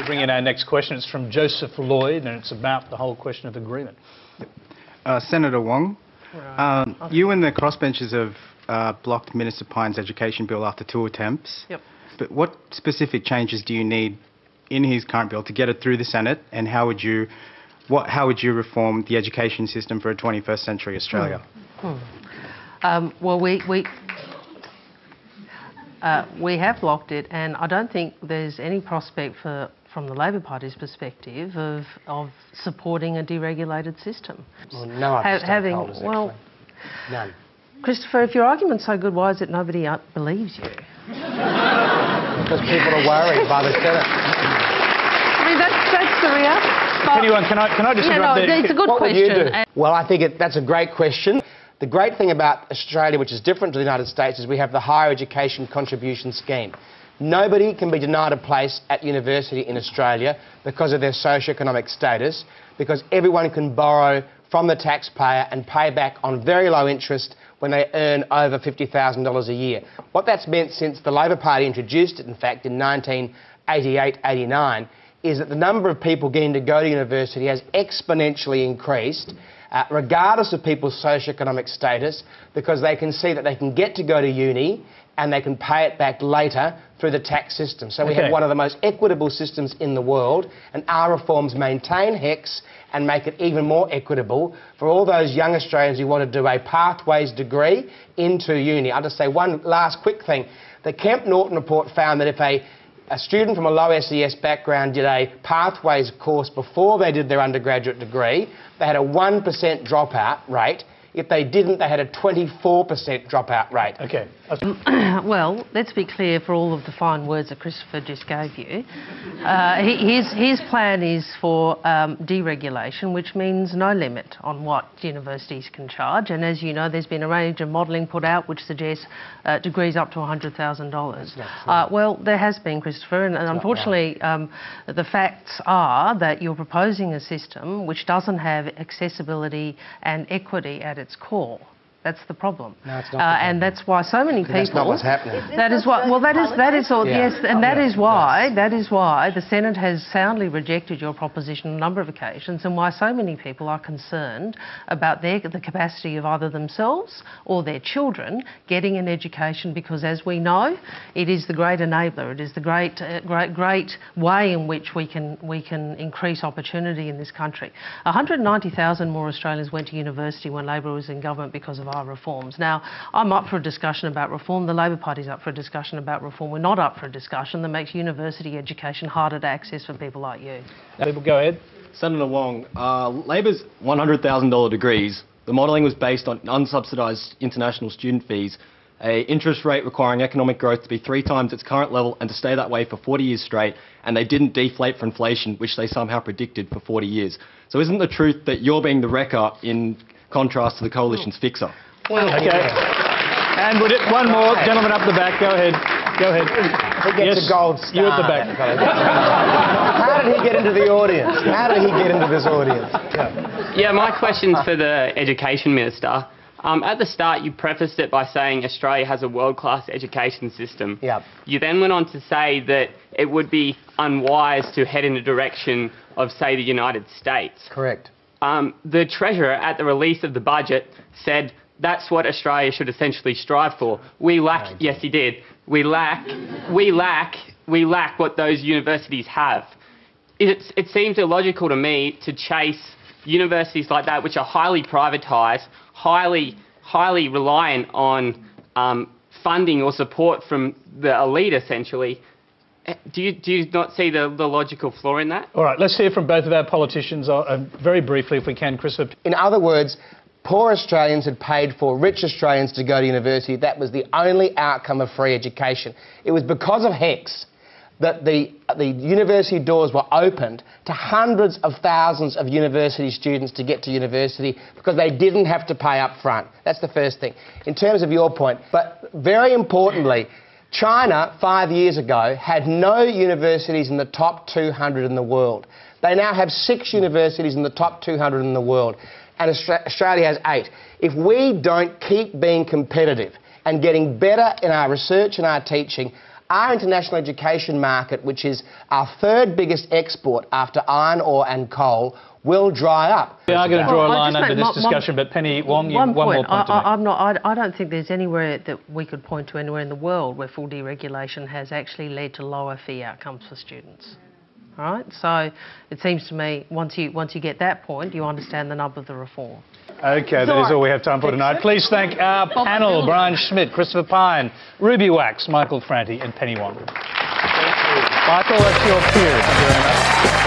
bring in our next question. It's from Joseph Lloyd, and it's about the whole question of agreement. Senator Wong, you and the crossbenchers have blocked Minister Pyne's education bill after 2 attempts. Yep. But what specific changes do you need in his current bill to get it through the Senate, and how would you reform the education system for a 21st century Australia? Well, we have blocked it, and I don't think there's any prospect from the Labor Party's perspective of supporting a deregulated system. Well, no other stakeholders, actually. None. Christopher, if your argument's so good, why is it nobody believes you? Because people are worried by the Senate. I mean, that's the reality. Can I just interrupt there? It's a good what question. Would you do? Well, I think that's a great question. The great thing about Australia, which is different to the United States, is we have the Higher Education Contribution Scheme. Nobody can be denied a place at university in Australia because of their socio-economic status, because everyone can borrow from the taxpayer and pay back on very low interest when they earn over $50,000 a year. What that's meant since the Labor Party introduced it, in fact, in 1988-89, is that the number of people getting to go to university has exponentially increased, regardless of people's socio-economic status, because they can see that they can get to go to uni and they can pay it back later through the tax system. So we have one of the most equitable systems in the world, and our reforms maintain HECS and make it even more equitable for all those young Australians who want to do a pathways degree into uni. I'll just say one last quick thing. The Kemp Norton report found that if a student from a low SES background did a pathways course before they did their undergraduate degree, they had a 1% dropout rate. If they didn't, they had a 24% dropout rate. Okay. Well, let's be clear for all of the fine words that Christopher just gave you. His plan is for deregulation, which means no limit on what universities can charge. And as you know, there's been a range of modelling put out which suggests degrees up to $100,000. Well, there has been, Christopher, and unfortunately the facts are that you're proposing a system which doesn't have accessibility and equity at its core. That's the problem. No, it's not. And that's why so many people... That's not what's happening. That is what... Well, that is all... Yeah. Yes, and that is why the Senate has soundly rejected your proposition on a number of occasions, and why so many people are concerned about the capacity of either themselves or their children getting an education, because, as we know, it is the great enabler. It is the great way in which we can increase opportunity in this country. 190,000 more Australians went to university when Labor was in government because of our reforms. Now, I'm up for a discussion about reform. The Labor Party's up for a discussion about reform. We're not up for a discussion that makes university education harder to access for people like you. People, go ahead. Senator Wong, Labor's $100,000 degrees, the modelling was based on unsubsidised international student fees, an interest rate requiring economic growth to be 3 times its current level and to stay that way for 40 years straight, and they didn't deflate for inflation, which they somehow predicted for 40 years. So isn't the truth that you're being the wrecker in contrast to the Coalition's fixer? Well, okay. And one more. Gentleman up the back, go ahead. Go ahead. He gets a gold star. You at the back. How did he get into the audience? How did he get into this audience? Yeah, my question's for the Education Minister. At the start, you prefaced it by saying Australia has a world-class education system. Yep. You then went on to say that it would be unwise to head in the direction of, say, the United States. Correct. The Treasurer, at the release of the budget, said that's what Australia should essentially strive for. We lack... Yes, he did. We lack what those universities have. It seems illogical to me to chase universities like that, which are highly privatised, highly reliant on funding or support from the elite, essentially. Do you not see the logical flaw in that? All right, let's hear from both of our politicians very briefly, if we can, Christopher. In other words, poor Australians had paid for rich Australians to go to university. That was the only outcome of free education. It was because of HECS that the university doors were opened to hundreds of thousands of university students to get to university because they didn't have to pay up front. That's the first thing. In terms of your point, but very importantly, China, 5 years ago, had no universities in the top 200 in the world. They now have 6 universities in the top 200 in the world, and Australia has 8. If we don't keep being competitive and getting better in our research and our teaching, our international education market, which is our third biggest export after iron ore and coal, will dry up. We are going to draw a line just under make this discussion, but Penny, Wong, one more point to make. I don't think there's anywhere that we could point to anywhere in the world where full deregulation has actually led to lower fee outcomes for students. All right, so it seems to me once you get that point, you understand the nub of the reform. Okay, that is all we have time for tonight. Please thank our panel: Brian Schmidt, Christopher Pyne, Ruby Wax, Michael Franti, and Penny Wong. Thank you. Michael, that's your cue. Thank you very much.